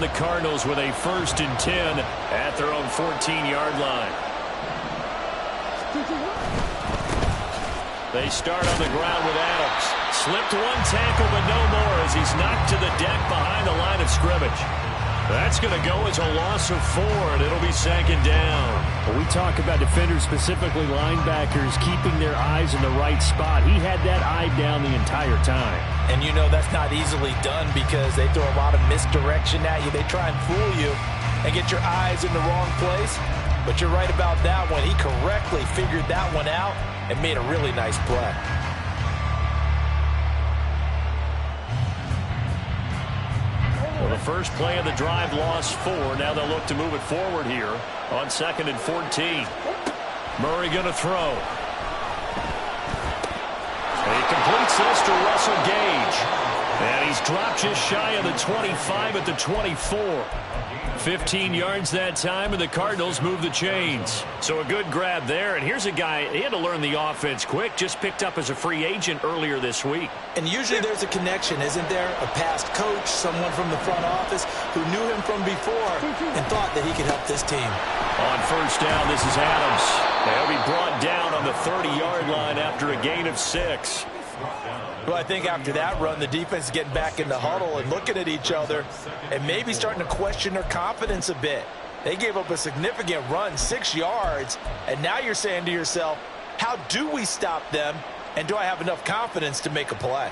the Cardinals with a 1st and 10 at their own 14-yard line. They start on the ground with Adams. Slipped one tackle, but no more as he's knocked to the deck behind the line of scrimmage. That's going to go as a loss of 4, and it'll be 2nd down. Well, we talk about defenders, specifically linebackers, keeping their eyes in the right spot. He had that eye down the entire time. And you know that's not easily done because they throw a lot of misdirection at you. They try and fool you and get your eyes in the wrong place. But you're right about that one. He correctly figured that one out and made a really nice play. Well, the first play of the drive lost 4. Now they'll look to move it forward here on 2nd and 14. Murray going to throw. And he completes this to Russell Gage. And he's dropped just shy of the 25 at the 24. 15 yards that time, and the Cardinals move the chains. So a good grab there, and here's a guy, he had to learn the offense quick, just picked up as a free agent earlier this week. And usually there's a connection, isn't there? A past coach, someone from the front office who knew him from before and thought that he could help this team. On 1st down, this is Adams. They'll be brought down on the 30-yard line after a gain of 6. Well, I think after that run, the defense is getting back in the huddle and looking at each other and maybe starting to question their confidence a bit. They gave up a significant run, 6 yards, and now you're saying to yourself, how do we stop them, and do I have enough confidence to make a play?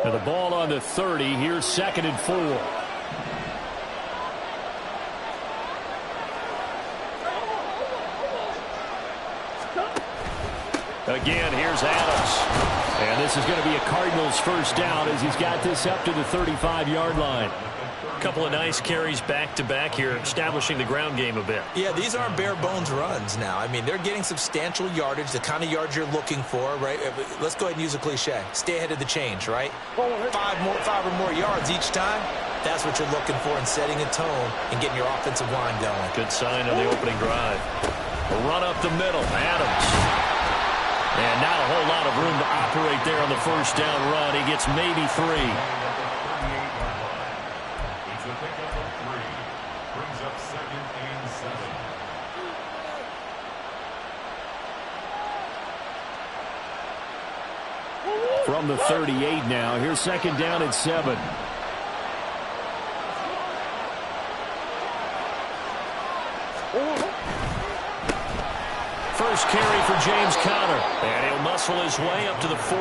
Now the ball on the 30. Here's 2nd and 4. Again, here's Adams. And this is going to be a Cardinals 1st down as he's got this up to the 35-yard line. A couple of nice carries back-to-back here, establishing the ground game a bit. Yeah, these aren't bare-bones runs now. I mean, they're getting substantial yardage, the kind of yards you're looking for, right? Let's go ahead and use a cliche. Stay ahead of the change, right? 5 or more yards each time. That's what you're looking for in setting a tone and getting your offensive line going. Good sign on the opening drive. A run up the middle. Adams. And not a whole lot of room to operate there on the 1st down run. He gets maybe 3. From the 38 now. Here's 2nd down and 7. First carry for James Conner. And he'll muscle his way up to the 43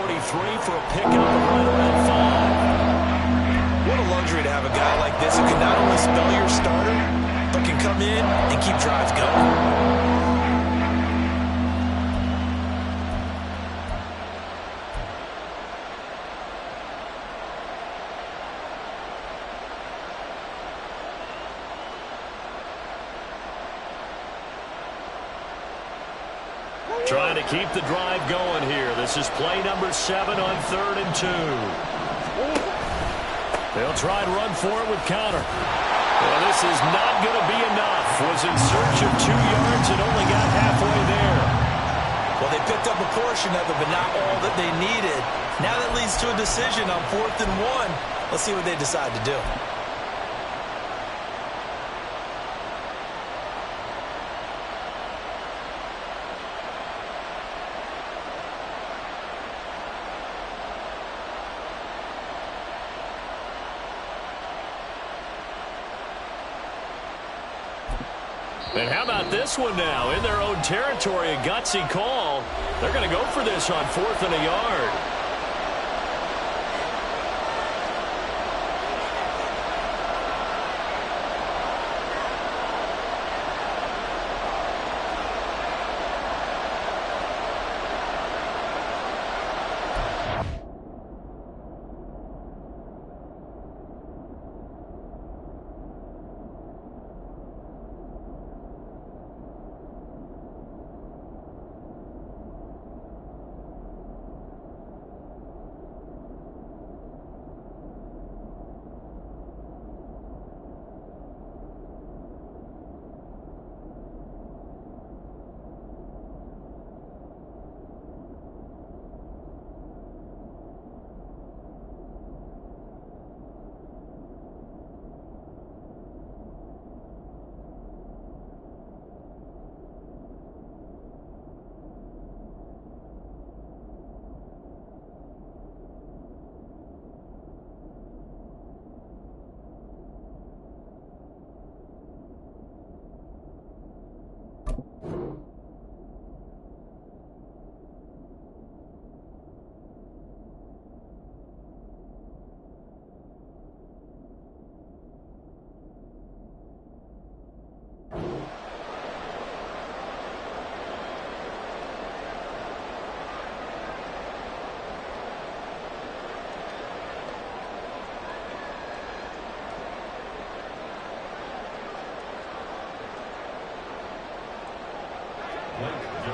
for a pickup of right around 5. What a luxury to have a guy like this who can not only spell your starter, but can come in and keep drives going. Trying to keep the drive going here. This is play number 7 on 3rd and 2. They'll try and run for it with Conner. Well, this is not going to be enough. Was in search of 2 yards and only got halfway there. Well, they picked up a portion of it, but not all that they needed. Now that leads to a decision on 4th and 1. Let's see what they decide to do. And how about this one now? In their own territory, a gutsy call. They're going to go for this on 4th and a yard.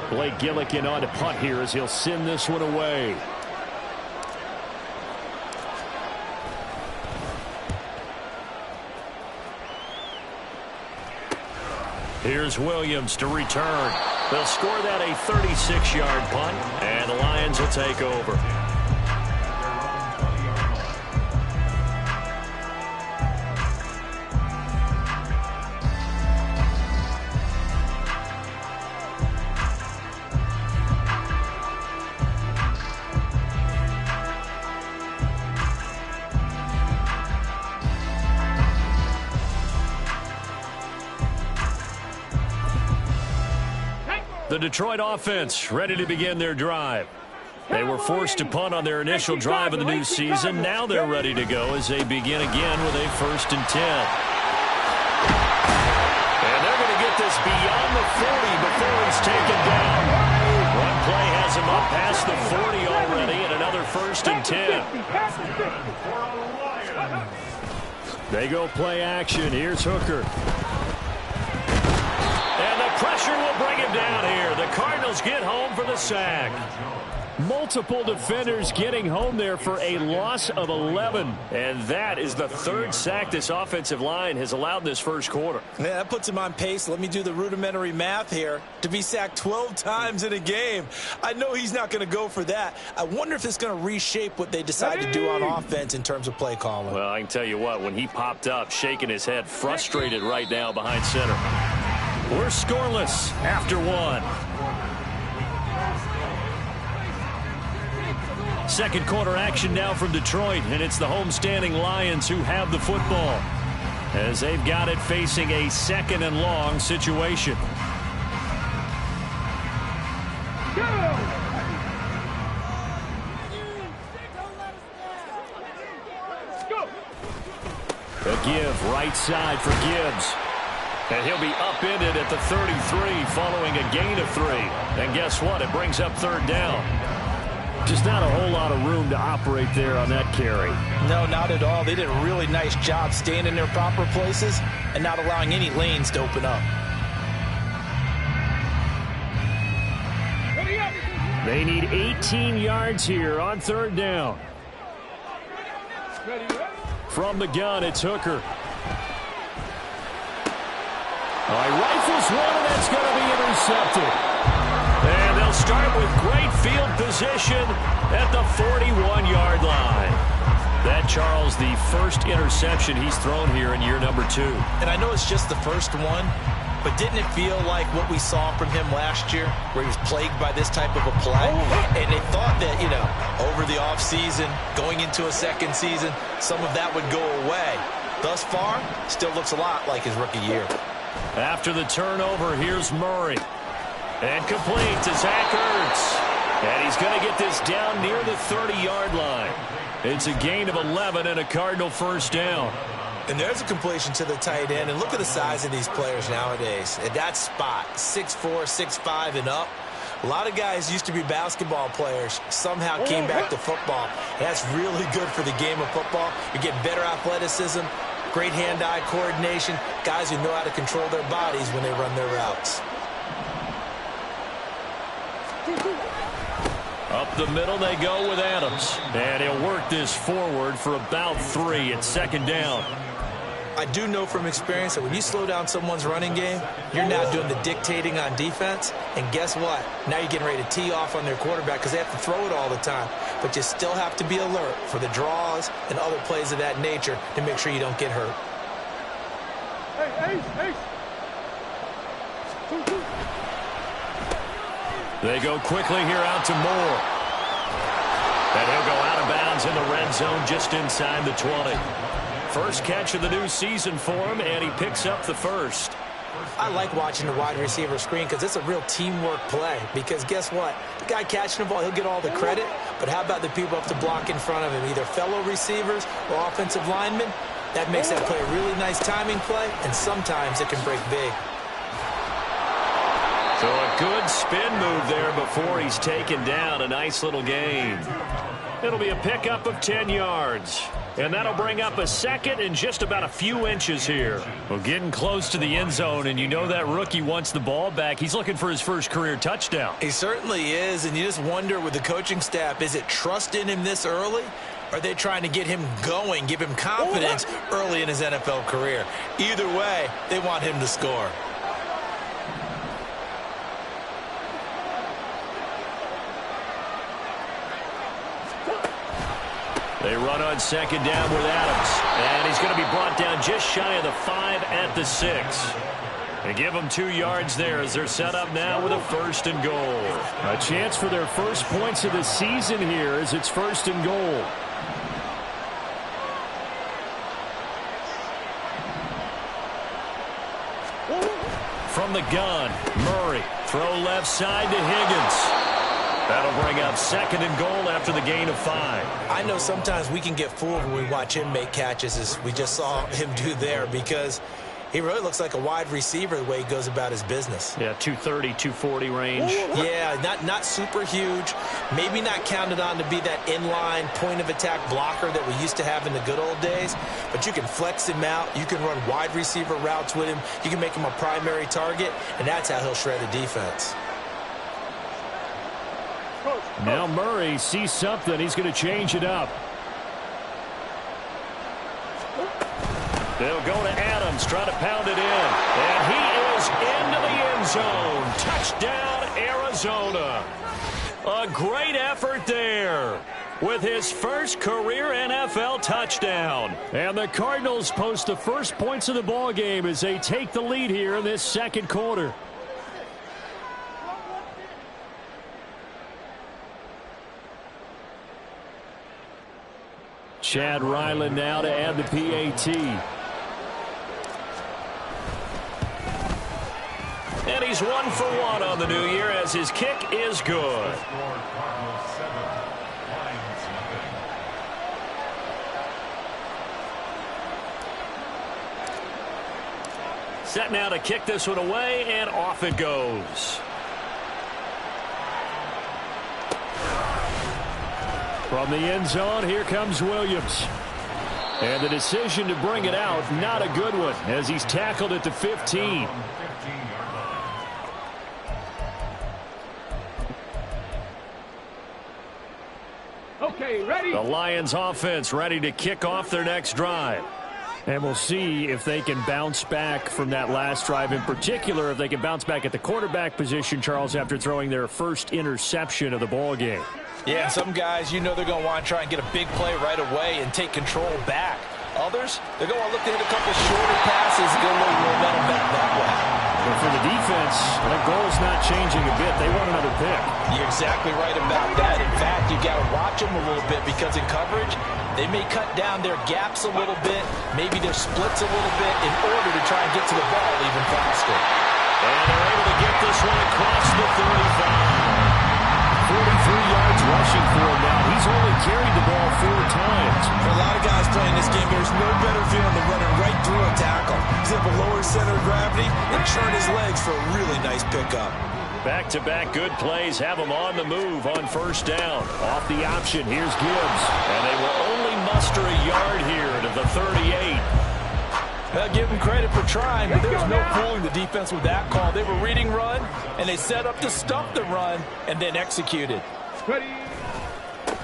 Blake Gillikin on to punt here as he'll send this one away. Here's Williams to return. They'll score that a 36-yard punt, and the Lions will take over. The Detroit offense ready to begin their drive. They were forced to punt on their initial drive of the new season. Now they're ready to go as they begin again with a 1st and 10. And they're going to get this beyond the 40 before he's taken down. One play has him up past the 40 already, and another 1st and 10. They go play action. Here's Hooker. Pressure will bring him down here. The Cardinals get home for the sack. Multiple defenders getting home there for a loss of 11. And that is the 3rd sack this offensive line has allowed in this first quarter. Yeah, that puts him on pace. Let me do the rudimentary math here. To be sacked 12 times in a game. I know he's not going to go for that. I wonder if it's going to reshape what they decide to do on offense in terms of play calling. Well, I can tell you what, when he popped up, shaking his head, frustrated right now behind center. We're scoreless after 1. Second quarter action now from Detroit, and it's the homestanding Lions who have the football as they've got it facing a 2nd and long situation. A give right side for Gibbs. And he'll be upended at the 33 following a gain of 3. And guess what? It brings up 3rd down. Just not a whole lot of room to operate there on that carry. No, not at all. They did a really nice job staying in their proper places and not allowing any lanes to open up. They need 18 yards here on 3rd down. From the gun, it's Hooker. All right, rifles one, and that's going to be intercepted. And they'll start with great field position at the 41-yard line. That, Charles, the first interception he's thrown here in year number 2. And I know it's just the first one, but didn't it feel like what we saw from him last year, where he was plagued by this type of a play? And they thought that, you know, over the offseason, going into a 2nd season, some of that would go away. Thus far, still looks a lot like his rookie year. After the turnover, here's Murray. And complete to Zach Ertz. And he's going to get this down near the 30-yard line. It's a gain of 11 and a Cardinal 1st down. And there's a completion to the tight end. And look at the size of these players nowadays. At that spot, 6'4", 6'5", and up. A lot of guys used to be basketball players, somehow came back to football. And that's really good for the game of football. You get better athleticism, great hand-eye coordination, guys who know how to control their bodies when they run their routes. Up the middle they go with Adams. And he'll work this forward for about 3 at 2nd down. I do know from experience that when you slow down someone's running game, you're now doing the dictating on defense. And guess what? Now you're getting ready to tee off on their quarterback because they have to throw it all the time. But you still have to be alert for the draws and other plays of that nature to make sure you don't get hurt. They go quickly here out to Moore. And he'll go out of bounds in the red zone just inside the 20. First catch of the new season for him, and he picks up the 1st. I like watching the wide receiver screen because it's a real teamwork play. Because guess what? The guy catching the ball, he'll get all the credit. But how about the people up to block in front of him, either fellow receivers or offensive linemen? That makes that play a really nice timing play, and sometimes it can break big. So a good spin move there before he's taken down. A nice little gain. It'll be a pickup of 10 yards. And that'll bring up a second and just about a few inches here. Well, getting close to the end zone, and you know that rookie wants the ball back. He's looking for his first career touchdown. He certainly is, and you just wonder with the coaching staff, is it trust in him this early? Or are they trying to get him going, give him confidence early in his NFL career? Either way, they want him to score. They run on second down with Adams. And he's going to be brought down just shy of the 5 at the 6. They give him 2 yards there as they're set up now with a 1st and goal. A chance for their first points of the season here as it's 1st and goal. From the gun, Murray. Throw left side to Higgins. That'll bring up 2nd and goal after the gain of 5. I know sometimes we can get fooled when we watch him make catches, as we just saw him do there, because he really looks like a wide receiver the way he goes about his business. Yeah, 230, 240 range. Yeah, not super huge. Maybe not counted on to be that inline point-of-attack blocker that we used to have in the good old days, but you can flex him out. You can run wide receiver routes with him. You can make him a primary target, and that's how he'll shred a defense. Now Murray sees something. He's going to change it up. They'll go to Adams, try to pound it in. And he is into the end zone. Touchdown, Arizona. A great effort there with his first career NFL touchdown. And the Cardinals post the first points of the ball game as they take the lead here in this second quarter. Chad Ryland now to add the PAT. And he's 1 for 1 on the new year as his kick is good. Set now to kick this one away, and off it goes. From the end zone, here comes Williams. And the decision to bring it out, not a good one, as he's tackled at the 15. Okay, ready? The Lions offense ready to kick off their next drive. And we'll see if they can bounce back from that last drive, in particular if they can bounce back at the quarterback position, Charles, after throwing their first interception of the ball game. Yeah, and some guys, you know they're going to want to try and get a big play right away and take control back. Others, they're going to look to hit a couple shorter passes and get a little momentum back that way. But for the defense, that goal's not changing a bit. They want another pick. You're exactly right about that. In fact, you got to watch them a little bit because in coverage, they may cut down their gaps a little bit, maybe their splits a little bit in order to try and get to the ball even faster. And they're able to get this one across the 35. 43 yards rushing for him now. He's only carried the ball 4 times. For a lot of guys playing this game, there's no better feeling than running right through a tackle. He's able to lower center of gravity and churn his legs for a really nice pickup. Back-to-back good plays have him on the move on first down. Off the option, here's Gibbs. And they will only muster a yard here to the 38. I'll give them credit for trying, but there's no fooling the defense with that call. They were reading run, and they set up to stop the run, and then executed. Ready?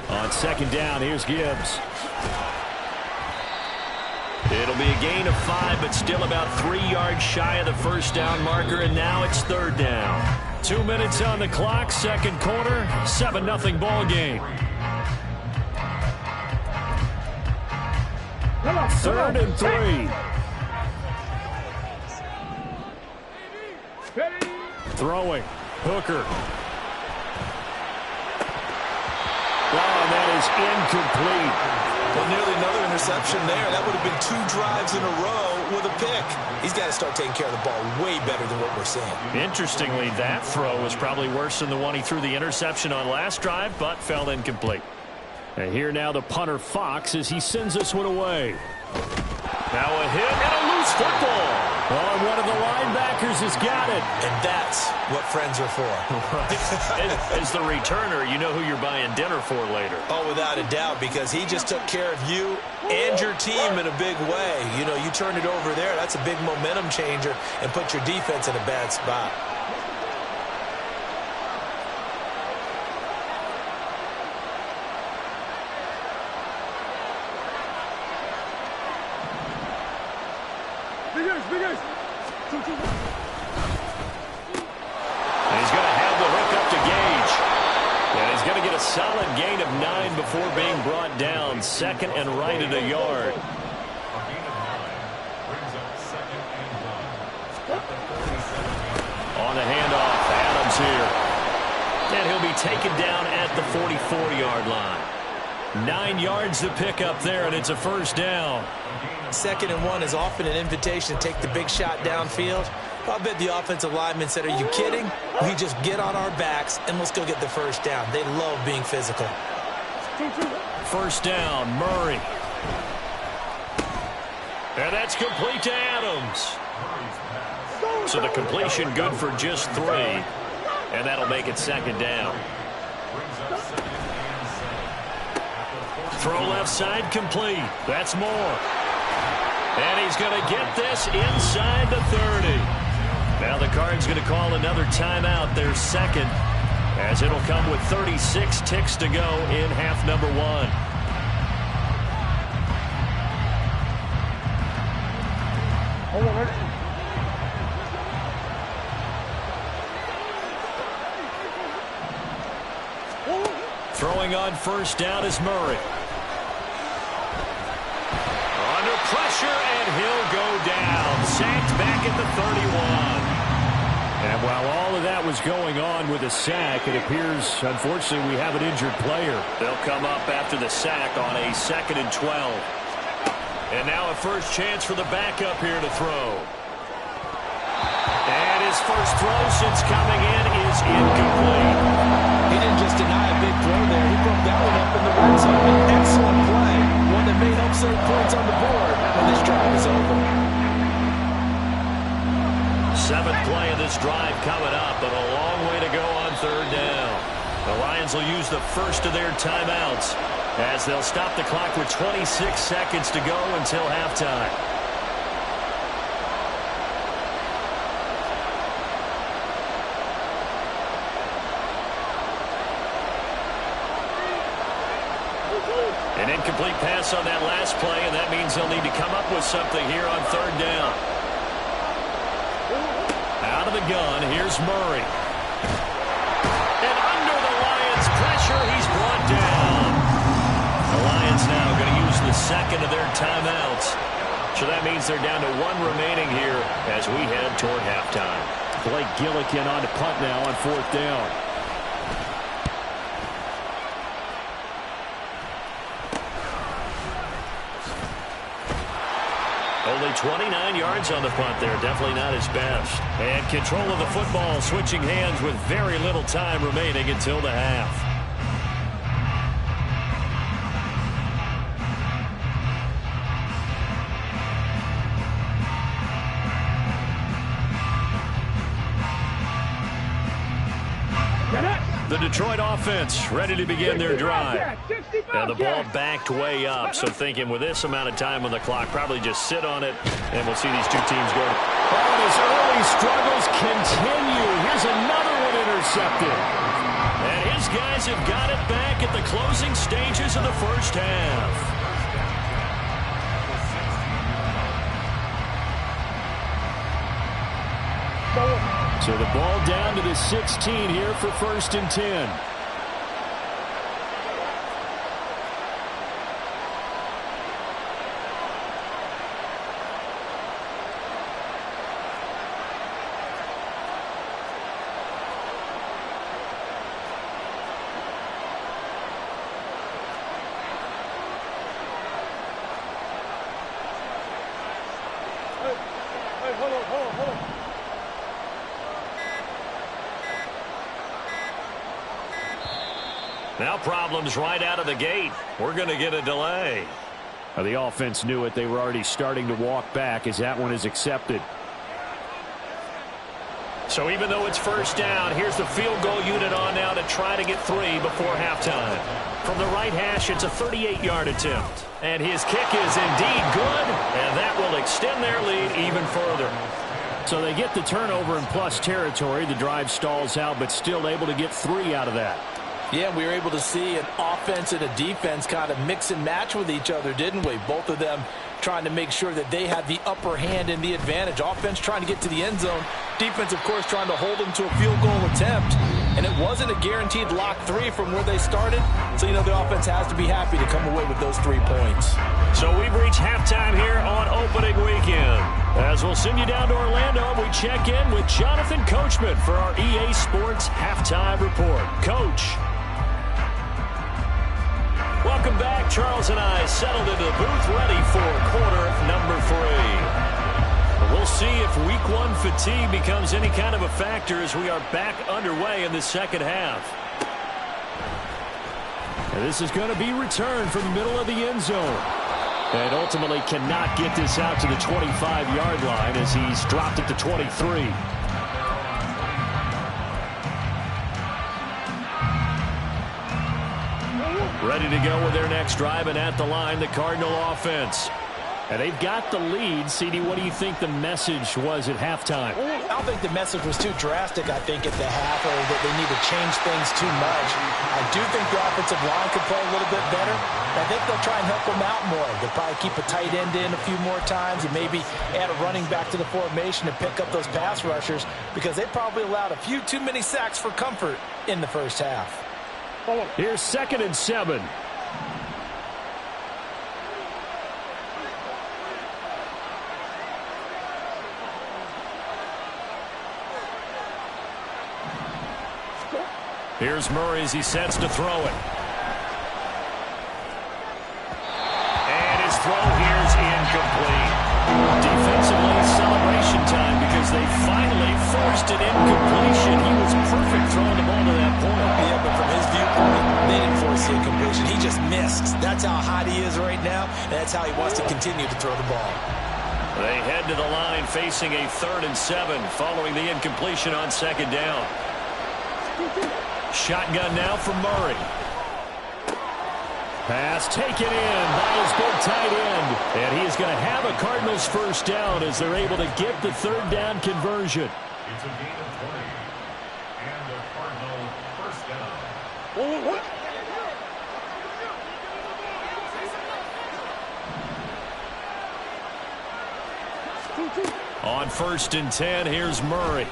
On second down, here's Gibbs. It'll be a gain of 5, but still about 3 yards shy of the first down marker, and now it's third down. 2 minutes on the clock, second quarter, 7-0 ball game. Third and 3. Ready? Throwing. Hooker. Oh, that is incomplete. Well, nearly another interception there. That would have been 2 drives in a row with a pick. He's got to start taking care of the ball way better than what we're seeing. Interestingly, that throw was probably worse than the one he threw the interception on last drive, but fell incomplete. And here now the punter Fox as he sends this one away. Now a hit and a loose football. Oh, and one of the linebackers has got it. And that's what friends are for. As the returner, you know who you're buying dinner for later. Oh, without a doubt, because he just took care of you and your team in a big way. You know, you turn it over there, that's a big momentum changer and put your defense in a bad spot. And he's going to have the hook up to Gage. And he's going to get a solid gain of 9 before being brought down. Second and right at a yard. On the handoff, Adams here. And he'll be taken down at the 44-yard line. 9 yards to pick up there, and it's a first down. 2nd and 1 is often an invitation to take the big shot downfield. I'll bet the offensive lineman said, are you kidding? We just get on our backs and let's go get the first down. They love being physical. First down, Murray. And that's complete to Adams. So the completion good for just 3. And that'll make it 2nd down. Throw left side complete. That's Moore. And he's going to get this inside the 30. Now the Cards going to call another timeout, their second, as it'll come with 36 ticks to go in half number 1. Throwing on first down is Murray. Under pressure, and he'll go down. Sacked back at the 31. And while all of that was going on with a sack, it appears, unfortunately, we have an injured player. They'll come up after the sack on a 2nd and 12. And now a first chance for the backup here to throw. And his first throw since coming in is incomplete. He didn't just deny a big throw there. He broke that one up in the red zone. An excellent play. One that may help save points on the board when this drive is over. 7th play of this drive coming up, but a long way to go on 3rd down. The Lions will use the first of their timeouts as they'll stop the clock with 26 seconds to go until halftime. An incomplete pass on that last play, and that means they'll need to come up with something here on 3rd down. Out of the gun, here's Murray. And under the Lions' pressure, he's brought down. The Lions now going to use the second of their timeouts. So that means they're down to 1 remaining here as we head toward halftime. Blake Gillikin on to punt now on 4th down. Only 29 yards on the punt there. Definitely not his best. And control of the football, switching hands with very little time remaining until the half. The Detroit offense ready to begin their drive. And the ball backed way up, so thinking with this amount of time on the clock, probably just sit on it, and we'll see these two teams go. Oh, his early struggles continue. Here's another one intercepted. And his guys have got it back at the closing stages of the first half. So the ball down to the 16 here for 1st and 10. Hold on. Now problems right out of the gate. We're going to get a delay. The offense knew it. They were already starting to walk back as that one is accepted. So even though it's first down, here's the field goal unit on now to try to get 3 before halftime. From the right hash, it's a 38-yard attempt. And his kick is indeed good, and that will extend their lead even further. So they get the turnover in plus territory. The drive stalls out, but still able to get 3 out of that. Yeah, we were able to see an offense and a defense kind of mix and match with each other, didn't we? Both of them trying to make sure that they had the upper hand and the advantage. Offense trying to get to the end zone. Defense, of course, trying to hold them to a field goal attempt. And it wasn't a guaranteed lock 3 from where they started. So, you know, the offense has to be happy to come away with those 3 points. So we've reached halftime here on opening weekend. As we'll send you down to Orlando, we check in with Jonathan Coachman for our EA Sports Halftime Report. Coach. Welcome back. Charles and I settled into the booth ready for quarter number 3. We'll see if week 1 fatigue becomes any kind of a factor as we are back underway in the second half. And this is going to be returned from the middle of the end zone. And ultimately cannot get this out to the 25-yard line as he's dropped it to 23. Ready to go with their next drive, and at the line, the Cardinal offense. And they've got the lead. CD, what do you think the message was at halftime? I don't think the message was too drastic, I think, at the half, or that they need to change things too much. I do think the offensive line could play a little bit better. I think they'll try and help them out more. They'll probably keep a tight end in a few more times and maybe add a running back to the formation and pick up those pass rushers because they probably allowed a few too many sacks for comfort in the first half. Here's 2nd and 7. Here's Murray as he sets to throw it. And his throw here is incomplete. Defensively, celebration time because they finally forced an incompletion. He was perfect throwing the ball to that point. Yeah, but from his viewpoint, they didn't force the incompletion. He just missed. That's how hot he is right now, and that's how he wants to continue to throw the ball. They head to the line facing a 3rd and 7 following the incompletion on 2nd down. Shotgun now for Murray. Pass taken in by his big tight end. And he is going to have a Cardinals first down as they're able to get the 3rd down conversion. It's a gain of 20. And a Cardinal first down. On 1st and 10, here's Murray.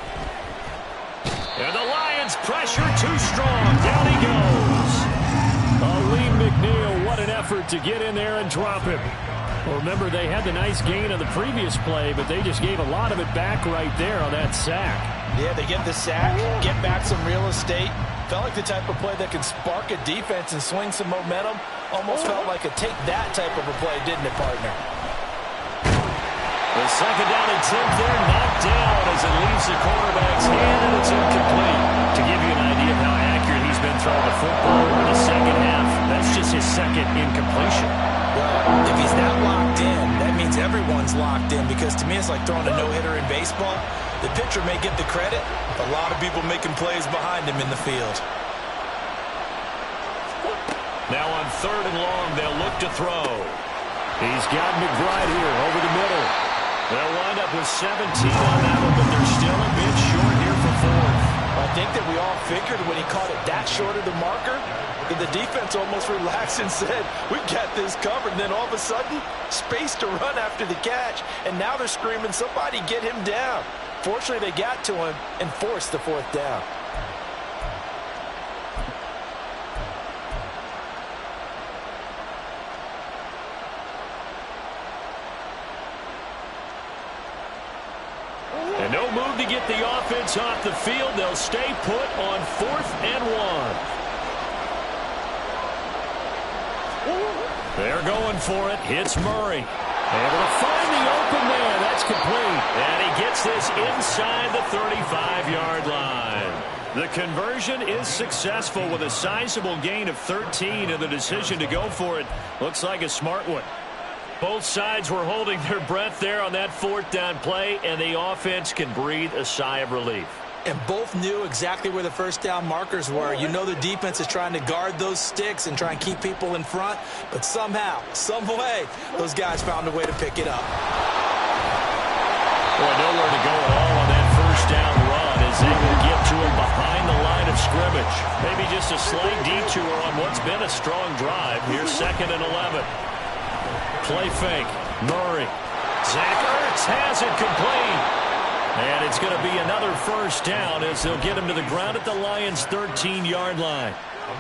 And the Lions pressure too strong. Down he goes. Lee McNeil, what an effort to get in there and drop him. Well, remember, they had the nice gain on the previous play, but they just gave a lot of it back right there on that sack. Yeah, they get the sack, get back some real estate. Felt like the type of play that can spark a defense and swing some momentum. Almost felt like a take that type of a play, didn't it, partner? The 2nd down attempt there knocked down as it leaves the quarterback's hand, and it's incomplete. To give you an idea of how accurate he's been throwing the football in the second half, that's just his 2nd incompletion. Well, if he's that locked in, that means everyone's locked in, because to me it's like throwing a no-hitter in baseball. The pitcher may get the credit, but a lot of people making plays behind him in the field. Now on 3rd and long, they'll look to throw. He's got McBride here over the middle. They'll wind up with 17 on that one, but they're still a bit short here for 4th. I think that we all figured when he caught it that short of the marker, that the defense almost relaxed and said, we've got this covered. And then all of a sudden, space to run after the catch. And now they're screaming, somebody get him down. Fortunately, they got to him and forced the 4th down. And no move to get the offense off the field. They'll stay put on 4th and 1. They're going for it. Hits Murray. Able to find the open man. That's complete. And he gets this inside the 35-yard line. The conversion is successful with a sizable gain of 13, and the decision to go for it looks like a smart one. Both sides were holding their breath there on that 4th down play, and the offense can breathe a sigh of relief. And both knew exactly where the first down markers were. You know the defense is trying to guard those sticks and try and keep people in front. But somehow, some way, those guys found a way to pick it up. Well, nowhere to go at all on that first down run as they will get to him behind the line of scrimmage. Maybe just a slight detour on what's been a strong drive. Here's 2nd and 11. Play fake. Murray. Zach Ertz has it complete. And it's going to be another first down as they'll get him to the ground at the Lions' 13-yard line. A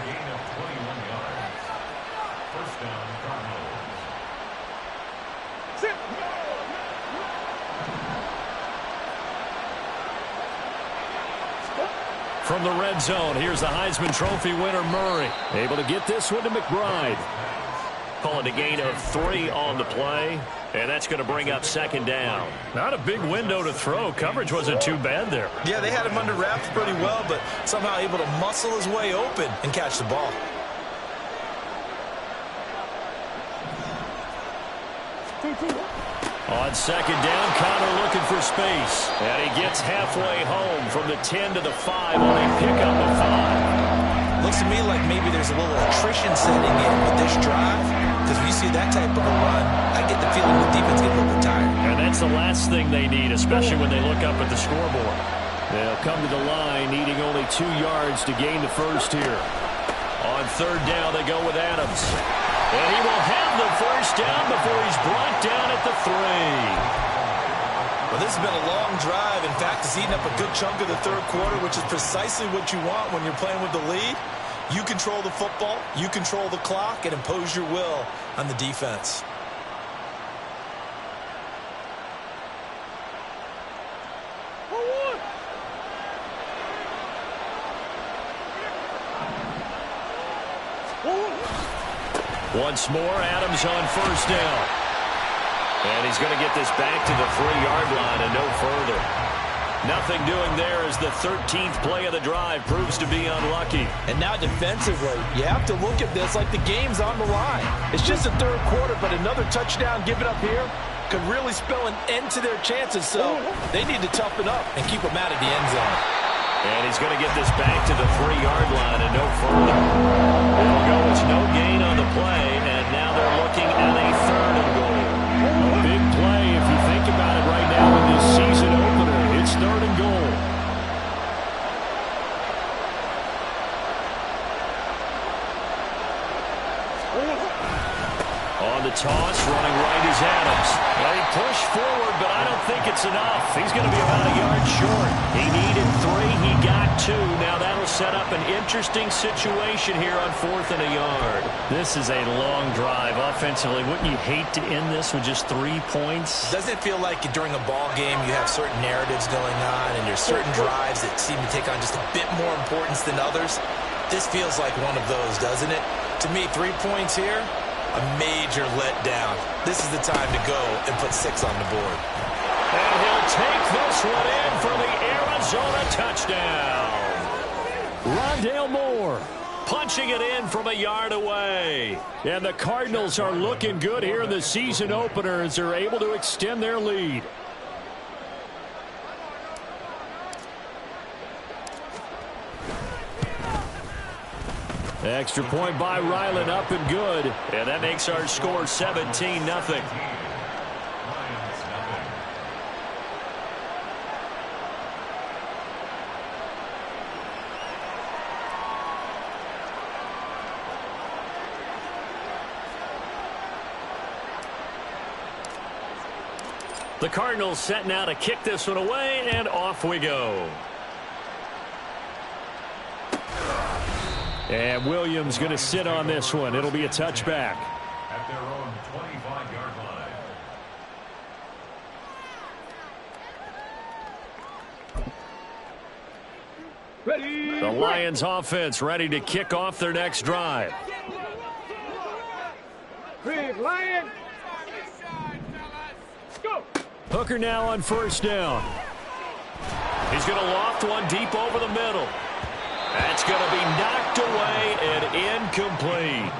gain of 21 yards. First down, Cardinals. From the red zone, here's the Heisman Trophy winner, Murray. Able to get this one to McBride. Call it a gain of 3 on the play. And that's going to bring up 2nd down. Not a big window to throw. Coverage wasn't too bad there. Yeah, they had him under wraps pretty well, but somehow able to muscle his way open and catch the ball. On 2nd down, Connor looking for space. And he gets halfway home from the 10 to the 5 on a pickup of 5. Looks to me like maybe there's a little attrition setting in with this drive. Because when you see that type of a run, I get the feeling the defense getting a little bit tired. And that's the last thing they need, especially when they look up at the scoreboard. They'll come to the line, needing only 2 yards to gain the first here. On 3rd down, they go with Adams. And he will have the first down before he's brought down at the 3. Well, this has been a long drive. In fact, it's eaten up a good chunk of the 3rd quarter, which is precisely what you want when you're playing with the lead. You control the football, you control the clock, and impose your will on the defense. Once more, Adams on 1st down. And he's going to get this back to the 3-yard line and no further. Nothing doing there as the 13th play of the drive proves to be unlucky. And now defensively, you have to look at this like the game's on the line. It's just the 3rd quarter, but another touchdown given up here could really spell an end to their chances. So they need to toughen up and keep them out of the end zone. And he's going to get this back to the 3-yard line and no further. It'll go as no gain on the play, and now they're looking at a 3rd and goal. A big play if you think about it right now in this season opener. It's 3rd and goal. On the toss, running right is Adams. Well, he pushed forward, but I don't think it's enough. He's going to be about a yard short. He needed 3. He got 2. Now that'll set up an interesting situation here on 4th and a yard. This is a long drive offensively. Wouldn't you hate to end this with just 3 points? Doesn't it feel like during a ball game you have certain narratives going on and there's certain drives that seem to take on just a bit more importance than others? This feels like one of those, doesn't it? To me, 3 points here, a major letdown. This is the time to go and put 6 on the board. And he'll take this one in for the Arizona touchdown. Rondale Moore punching it in from a yard away. And the Cardinals are looking good here in the season opener as they're able to extend their lead. Extra point by Ryland, up and good. And that makes our score 17-0. The Cardinals set now to kick this one away, and off we go. And Williams going to sit on this one. It'll be a touchback. At their own 25-yard line. Ready. The Lions offense ready to kick off their next drive. Big Lion. Go. Hooker now on 1st down. He's going to loft one deep over the middle. That's going to be knocked away and incomplete.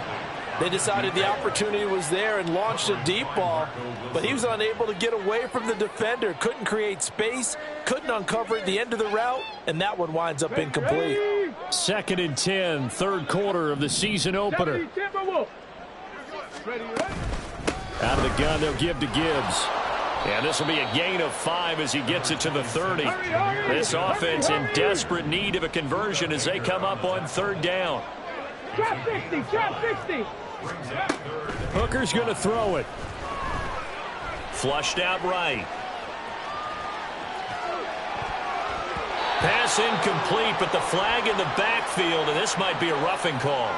They decided the opportunity was there and launched a deep ball, but he was unable to get away from the defender, couldn't create space, couldn't uncover at the end of the route, and that one winds up incomplete. 2nd and 10, third quarter of the season opener. Out of the gun, they'll give to Gibbs. And this will be a gain of 5 as he gets it to the 30. This offense in desperate need of a conversion as they come up on 3rd down. Trap 60, trap 60. Hooker's going to throw it. Flushed out right. Pass incomplete, but the flag in the backfield, and this might be a roughing call.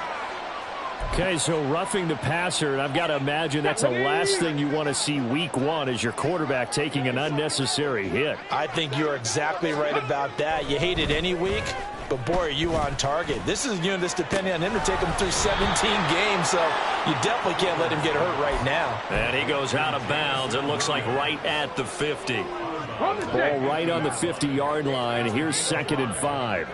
Okay, so roughing the passer, and I've got to imagine that's the last thing you want to see week 1 as your quarterback taking an unnecessary hit. I think you're exactly right about that. You hate it any week, but boy, are you on target. This is that's depending on him to take him through 17 games, so you definitely can't let him get hurt right now. And he goes out of bounds. It looks like right at the 50. Ball right on the 50-yard line. Here's 2nd and 5.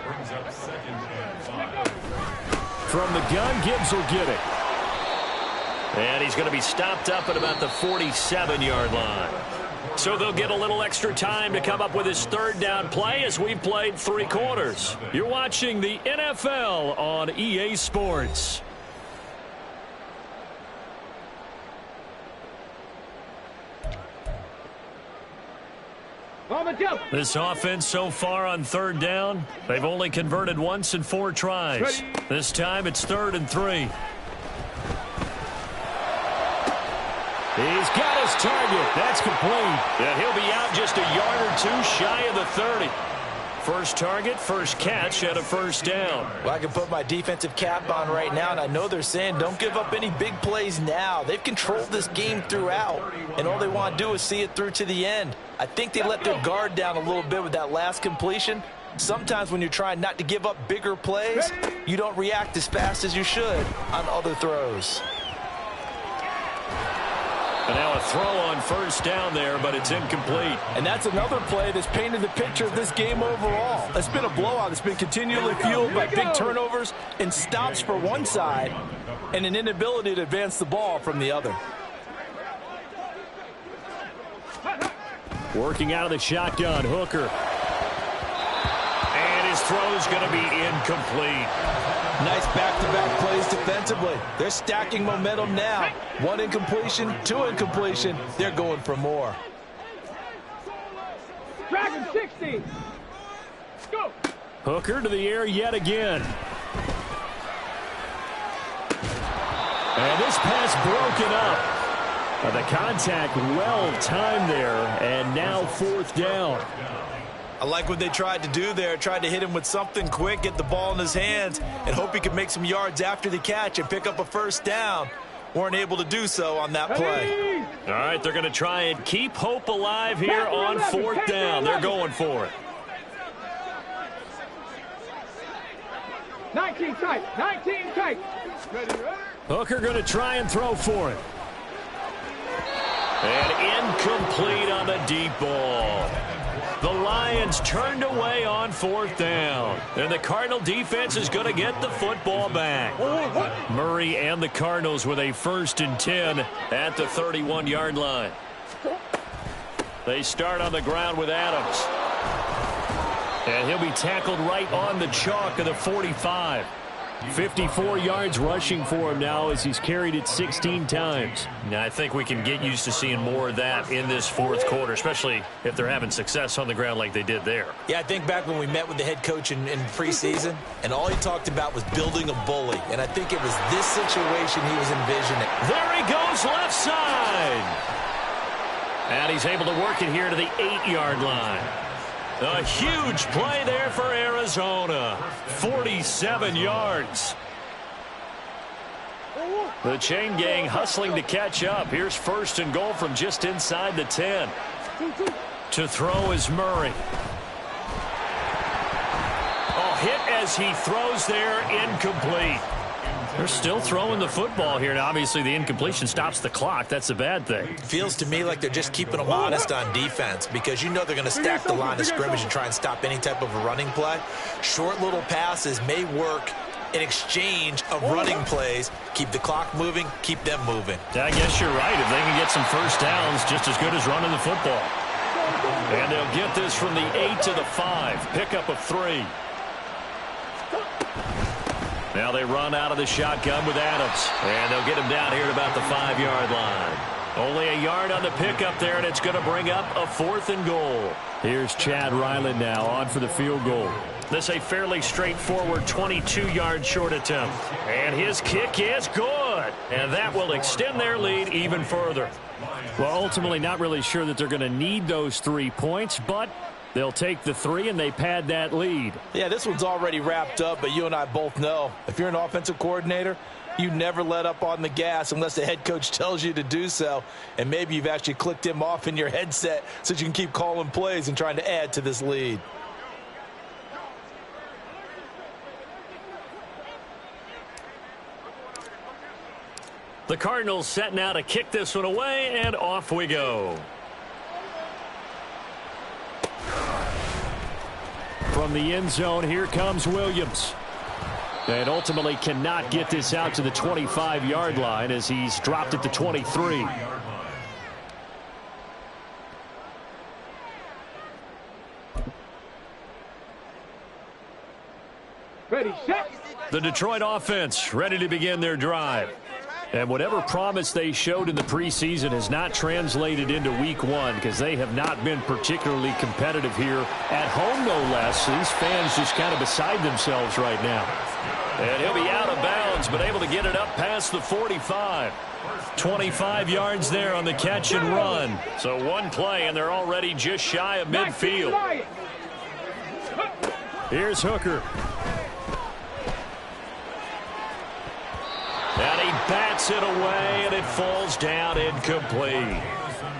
From the gun, Gibbs will get it. And he's going to be stopped up at about the 47-yard line. So they'll get a little extra time to come up with his 3rd down play as we've played 3 quarters. You're watching the NFL on EA Sports. This offense so far on 3rd down, they've only converted once in 4 tries. This time it's 3rd and 3. He's got his target. That's complete. And he'll be out just a yard or 2 shy of the 30. First target, first catch at a 1st down. Well, I can put my defensive cap on right now, and I know they're saying don't give up any big plays now. They've controlled this game throughout, and all they want to do is see it through to the end. I think they let their guard down a little bit with that last completion. Sometimes when you're trying not to give up bigger plays, you don't react as fast as you should on other throws. And now a throw on 1st down there, but it's incomplete. And that's another play that's painted the picture of this game overall. It's been a blowout. It's been continually fueled by big turnovers and stops for one side and an inability to advance the ball from the other. Working out of the shotgun, Hooker. And his throw's going to be incomplete. Nice back-to-back plays defensively. They're stacking momentum now. 1 incompletion, 2 incompletion. They're going for more. Dragon 60. Go. Hooker to the air yet again. And this pass broken up. The contact well timed there, and now 4th down. I like what they tried to do there. Tried to hit him with something quick, get the ball in his hands, and hope he could make some yards after the catch and pick up a 1st down. Weren't able to do so on that play. All right, they're going to try and keep hope alive here on 4th down. They're going for it. 19 tight, 19 tight. Hooker going to try and throw for it. And incomplete on the deep ball. The Lions turned away on 4th down. And the Cardinal defense is going to get the football back. Murray and the Cardinals with a 1st and 10 at the 31-yard line. They start on the ground with Adams. And he'll be tackled right on the chalk of the 45. 54 yards rushing for him now as he's carried it 16 times. Now, I think we can get used to seeing more of that in this 4th quarter, especially if they're having success on the ground like they did there. Yeah, I think back when we met with the head coach in preseason, and all he talked about was building a bully. And I think it was this situation he was envisioning. There he goes left side. And he's able to work it here to the 8-yard line. A huge play there for Arizona. 47 yards. The chain gang hustling to catch up. Here's 1st and goal from just inside the 10. To throw is Murray. Hit as he throws there, incomplete. They're still throwing the football here. Now, obviously, the incompletion stops the clock. That's a bad thing. Feels to me like they're just keeping them honest on defense because you know they're going to stack the line of scrimmage and try and stop any type of a running play. Short little passes may work an exchange of running plays. Keep the clock moving, keep them moving. I guess you're right. If they can get some first downs, just as good as running the football. And they'll get this from the 8 to the 5. Pickup of 3. Now they run out of the shotgun with Adams. And they'll get him down here at about the 5-yard line. Only a yard on the pickup there, and it's going to bring up a 4th and goal. Here's Chad Ryland now on for the field goal. This a fairly straightforward 22-yard short attempt. And his kick is good. And that will extend their lead even further. Well, ultimately not really sure that they're going to need those 3 points, but they'll take the 3 and they pad that lead. Yeah, this one's already wrapped up, but you and I both know if you're an offensive coordinator, you never let up on the gas unless the head coach tells you to do so. And maybe you've actually clicked him off in your headset so you can keep calling plays and trying to add to this lead. The Cardinals set now to kick this one away, and off we go. From the end zone, here comes Williams. And ultimately cannot get this out to the 25-yard line as he's dropped at the 23. Ready, set. The Detroit offense ready to begin their drive. And whatever promise they showed in the preseason has not translated into week 1 because they have not been particularly competitive here at home, no less. These fans just kind of beside themselves right now. And he'll be out of bounds, but able to get it up past the 45. 25 yards there on the catch and run. So one play, and they're already just shy of midfield. Here's Hooker. And he bats it away, and it falls down incomplete.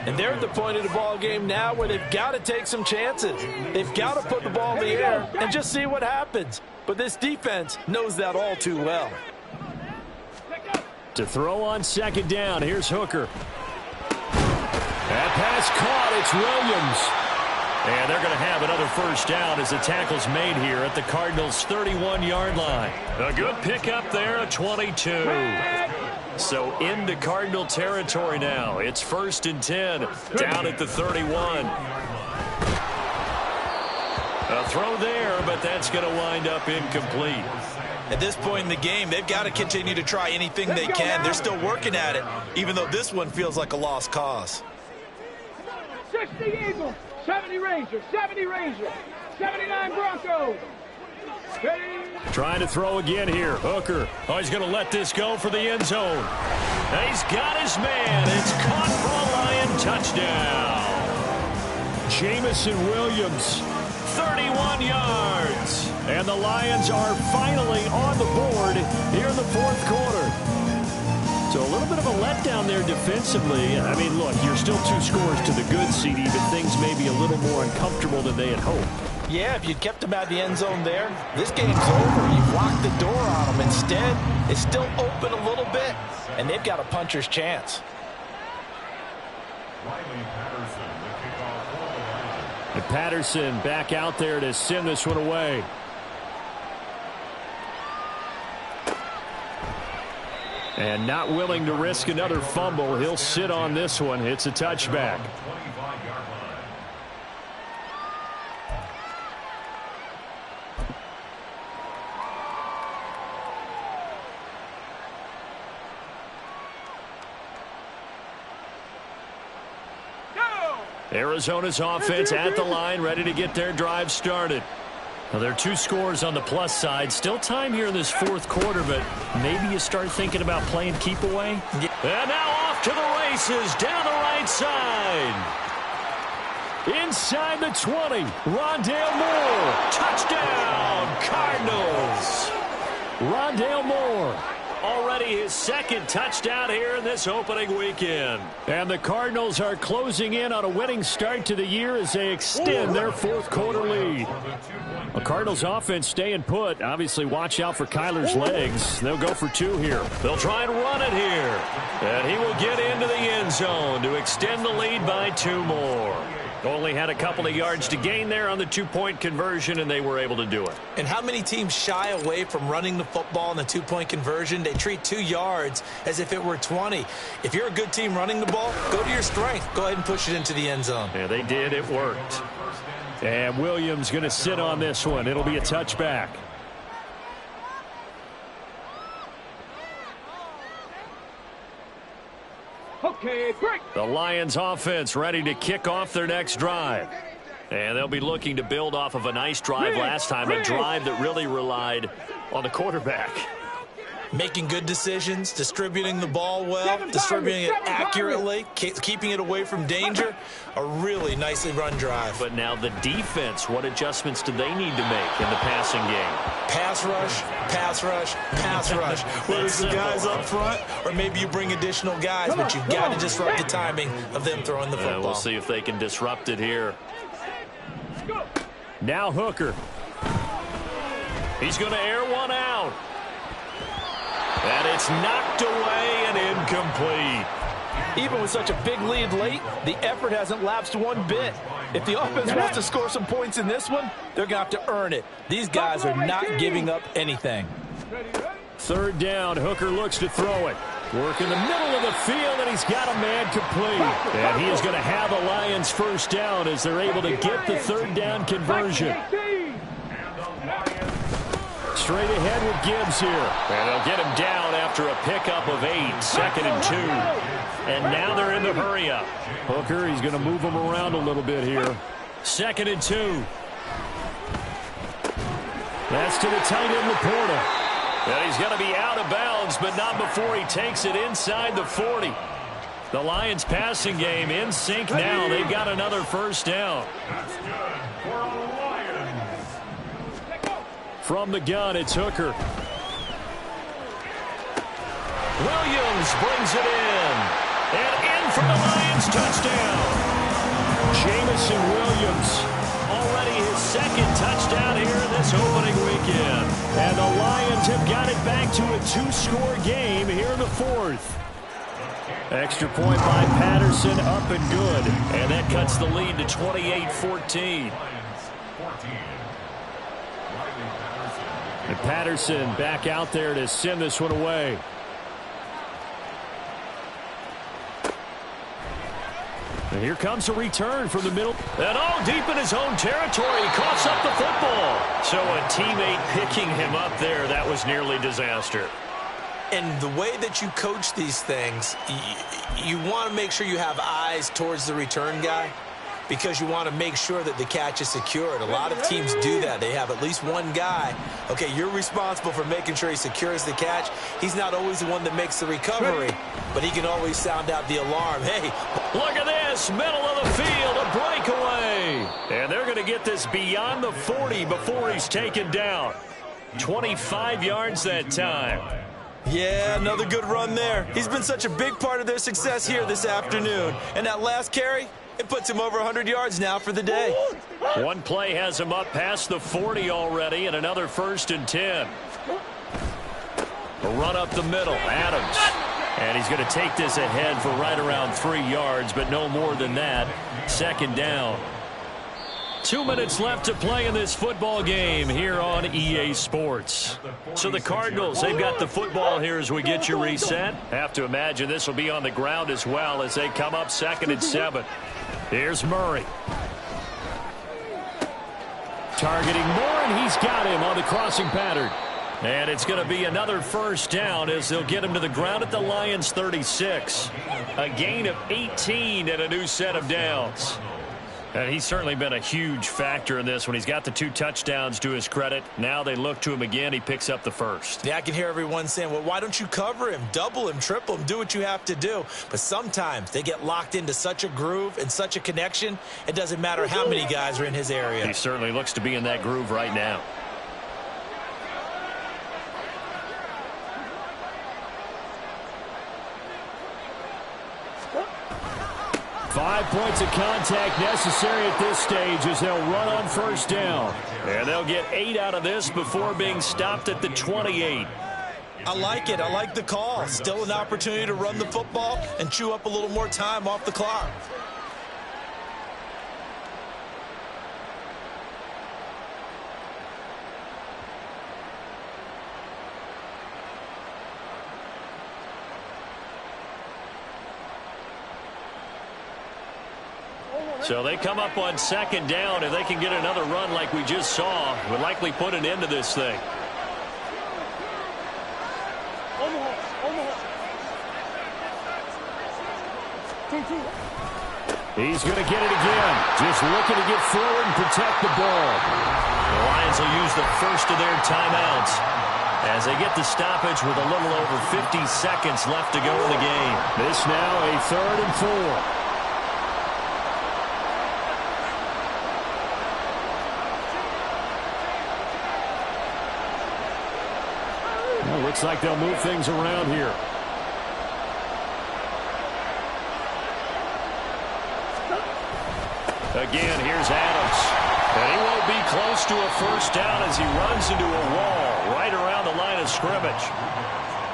And they're at the point of the ball game now where they've got to take some chances. They've got to put the ball in the air and just see what happens. But this defense knows that all too well. To throw on second down, here's Hooker. That pass caught, it's Williams. And they're going to have another first down as the tackle's made here at the Cardinals' 31-yard line. A good pickup there, a 22. So into Cardinal territory now. It's 1st and 10, down at the 31. A throw there, but that's going to wind up incomplete. At this point in the game, they've got to continue to try anything they can. They're still working at it, even though this one feels like a lost cause. 60 Eagles, 70 Rangers, 70 Rangers, 79 Broncos. Trying to throw again here. Hooker. Oh, he's going to let this go for the end zone. And he's got his man. It's caught for a Lion touchdown. Jamison Williams, 31 yards. And the Lions are finally on the board here in the 4th quarter. So a little bit of a letdown there defensively. I mean, look, you're still 2 scores to the good, CD, but things may be a little more uncomfortable than they had hoped. Yeah, if you'd kept them out of the end zone there, this game's over. You've locked the door on them. Instead, it's still open a little bit, and they've got a puncher's chance. And Patterson back out there to send this one away. And not willing to risk another fumble. He'll sit on this one. It's a touchback. Arizona's offense at the line, ready to get their drive started. Now, there are 2 scores on the plus side. Still time here in this 4th quarter, but maybe you start thinking about playing keep away. And now off to the races, down the right side. Inside the 20, Rondale Moore. Touchdown, Cardinals. Rondale Moore. Already his 2nd touchdown here in this opening weekend. And the Cardinals are closing in on a winning start to the year as they extend their 4th quarter lead. The Cardinals offense staying put. Obviously, watch out for Kyler's legs. They'll go for 2 here. They'll try and run it here. And he will get into the end zone to extend the lead by 2 more. Only had a couple of yards to gain there on the two-point conversion, and they were able to do it. And how many teams shy away from running the football in the two-point conversion? They treat 2 yards as if it were 20. If you're a good team running the ball, go to your strength. Go ahead and push it into the end zone. Yeah, they did. It worked. And Williams going to sit on this one. It'll be a touchback. Okay, break. The Lions offense ready to kick off their next drive. And they'll be looking to build off of a nice drive last time, a drive that really relied on the quarterback. Making good decisions, distributing the ball well, distributing it accurately, keeping it away from danger. A really nicely run drive. But now the defense, what adjustments do they need to make in the passing game? Pass rush, pass rush, pass rush. Whether it's the guys up front or maybe you bring additional guys, but you've got to disrupt the timing of them throwing the football. We'll see if they can disrupt it here. Now Hooker. He's going to air one out. And it's knocked away and incomplete. Even with such a big lead late, the effort hasn't lapsed one bit. If the offense wants to score some points in this one, they're going to have to earn it. These guys are not giving up anything. Third down, Hooker looks to throw it. Work in the middle of the field, and he's got a man complete. And he is going to have a Lions first down as they're able to get the third down conversion. Straight ahead with Gibbs here. And they'll get him down after a pickup of 8, 2nd and 2. And now they're in the hurry-up. Hooker, he's going to move him around a little bit here. 2nd and 2. That's to the tight end, Laporta. And he's going to be out of bounds, but not before he takes it inside the 40. The Lions passing game in sync now. They've got another first down. That's good for the Lions. From the gun, it's Hooker. Williams brings it in. And in for the Lions touchdown. Jamison Williams. Already his second touchdown here in this opening weekend. And the Lions have got it back to a 2-score game here in the 4th. Extra point by Patterson, up and good. And that cuts the lead to 28-14. And Patterson back out there to send this one away. And here comes a return from the middle. And all deep in his own territory. He coughs up the football. So a teammate picking him up there, that was nearly disaster. And the way that you coach these things, you want to make sure you have eyes towards the return guy because you want to make sure that the catch is secured. A lot of teams do that. They have at least one guy. Okay, you're responsible for making sure he secures the catch. He's not always the one that makes the recovery, but he can always sound out the alarm. Hey, look at this, middle of the field, a breakaway. And they're going to get this beyond the 40 before he's taken down. 25 yards that time. Yeah, another good run there. He's been such a big part of their success here this afternoon. And that last carry, it puts him over 100 yards now for the day. One play has him up past the 40 already, and another 1st and 10. A run up the middle, Adams. And he's going to take this ahead for right around 3 yards, but no more than that. 2nd down. 2 minutes left to play in this football game here on EA Sports. So the Cardinals, they've got the football here as we get you reset. Have to imagine this will be on the ground as well as they come up 2nd and 7. Here's Murray. Targeting Moore, and he's got him on the crossing pattern. And it's going to be another first down as they'll get him to the ground at the Lions 36. A gain of 18 and a new set of downs. And he's certainly been a huge factor in this when he's got the 2 touchdowns to his credit. Now they look to him again. He picks up the first. Yeah, I can hear everyone saying, well, why don't you cover him, double him, triple him, do what you have to do. But sometimes they get locked into such a groove and such a connection, it doesn't matter how many guys are in his area. He certainly looks to be in that groove right now. Five points of contact necessary at this stage as they'll run on first down. And they'll get 8 out of this before being stopped at the 28. I like it. I like the call. Still an opportunity to run the football and chew up a little more time off the clock. So they come up on second down. If they can get another run like we just saw, it would likely put an end to this thing. He's going to get it again. Just looking to get forward and protect the ball. The Lions will use the first of their timeouts as they get the stoppage with a little over 50 seconds left to go in the game. This now a 3rd and 4. Well, looks like they'll move things around here. Again, here's Adams. And he won't be close to a first down as he runs into a wall right around the line of scrimmage.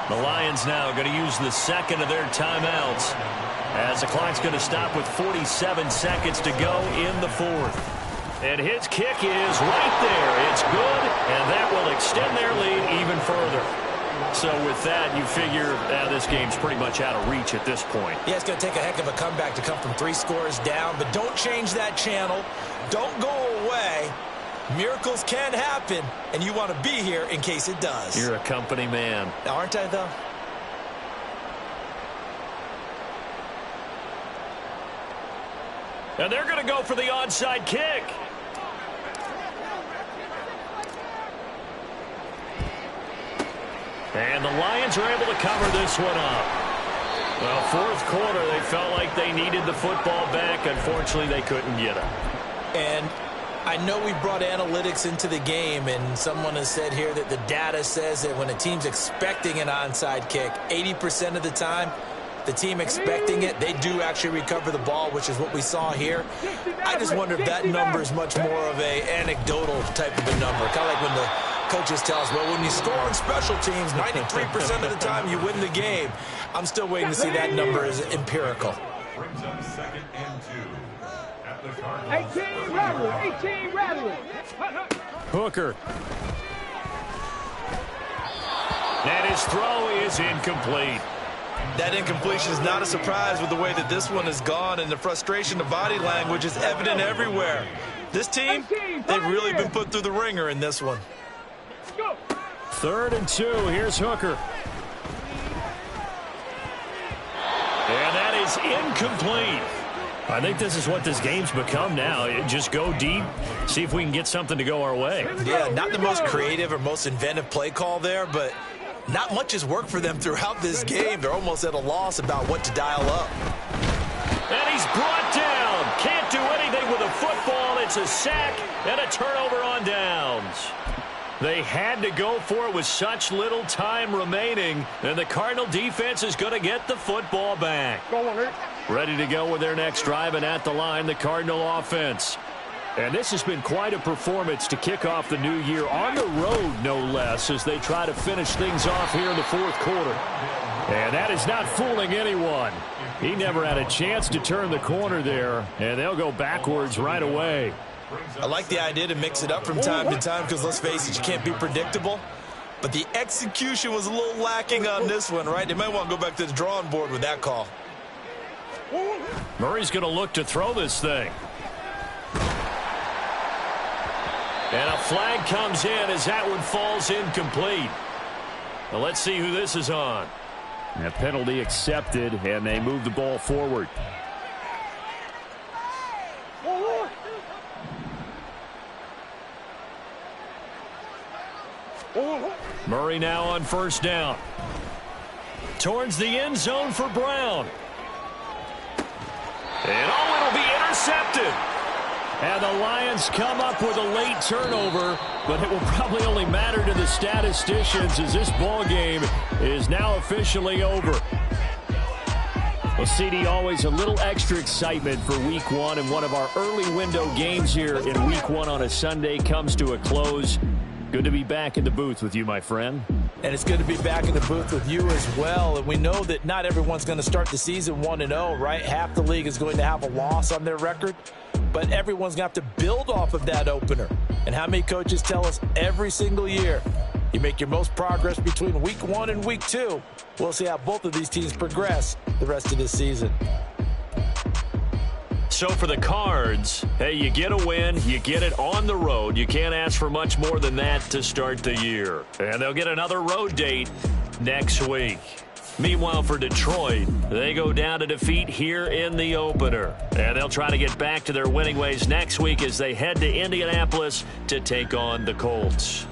The Lions now going to use the second of their timeouts as the clock's going to stop with 47 seconds to go in the 4th. And his kick is right there. It's good, and that will extend their lead even further. So with that, you figure this game's pretty much out of reach at this point. Yeah, it's going to take a heck of a comeback to come from 3 scores down, but don't change that channel. Don't go away. Miracles can happen, and you want to be here in case it does. You're a company man. Aren't I, though? And they're going to go for the onside kick. And the Lions are able to cover this one up. Well, 4th quarter, they felt like they needed the football back. Unfortunately, they couldn't get it. And I know we brought analytics into the game, and someone has said here that the data says that when a team's expecting an onside kick, 80% of the time, the team expecting it, they do actually recover the ball, which is what we saw here. I just wonder if that number is much more of a anecdotal type of a number. Kind of like when the coaches tell us, well, when you score on special teams, 93% of the time you win the game. I'm still waiting to see that number is empirical. Brings up 2nd and 2 at the 18 rattle, 18 rattle. Hooker. And his throw is incomplete. That incompletion is not a surprise with the way that this one has gone, and the frustration of body language is evident everywhere. This team, they've really been put through the ringer in this one. 3rd and 2. Here's Hooker. And that is incomplete. I think this is what this game's become now. Just go deep, see if we can get something to go our way. Yeah, not the most creative or most inventive play call there, but not much has worked for them throughout this game. They're almost at a loss about what to dial up. And he's brought down. Can't do anything with a football. It's a sack and a turnover on downs. They had to go for it with such little time remaining, and the Cardinal defense is going to get the football back. Ready to go with their next drive, and at the line, the Cardinal offense. And this has been quite a performance to kick off the new year on the road, no less, as they try to finish things off here in the 4th quarter. And that is not fooling anyone. He never had a chance to turn the corner there, and they'll go backwards right away. I like the idea to mix it up from time to time because, let's face it, you can't be predictable. But the execution was a little lacking on this one, right? They might want to go back to the drawing board with that call. Murray's going to look to throw this thing. And a flag comes in as that one falls incomplete. Well, let's see who this is on. A penalty accepted, and they move the ball forward. Murray now on 1st down. Towards the end zone for Brown. And it'll be intercepted. And the Lions come up with a late turnover, but it will probably only matter to the statisticians as this ball game is now officially over. Well, CD, always a little extra excitement for Week 1, and one of our early window games here in Week 1 on a Sunday comes to a close. Good to be back in the booth with you, my friend. And it's good to be back in the booth with you as well. And we know that not everyone's going to start the season 1-0, right? Half the league is going to have a loss on their record. But everyone's going to have to build off of that opener. And how many coaches tell us every single year, you make your most progress between Week 1 and Week 2. We'll see how both of these teams progress the rest of this season. So for the Cards, hey, you get a win, you get it on the road. You can't ask for much more than that to start the year. And they'll get another road date next week. Meanwhile, for Detroit, they go down to defeat here in the opener. And they'll try to get back to their winning ways next week as they head to Indianapolis to take on the Colts.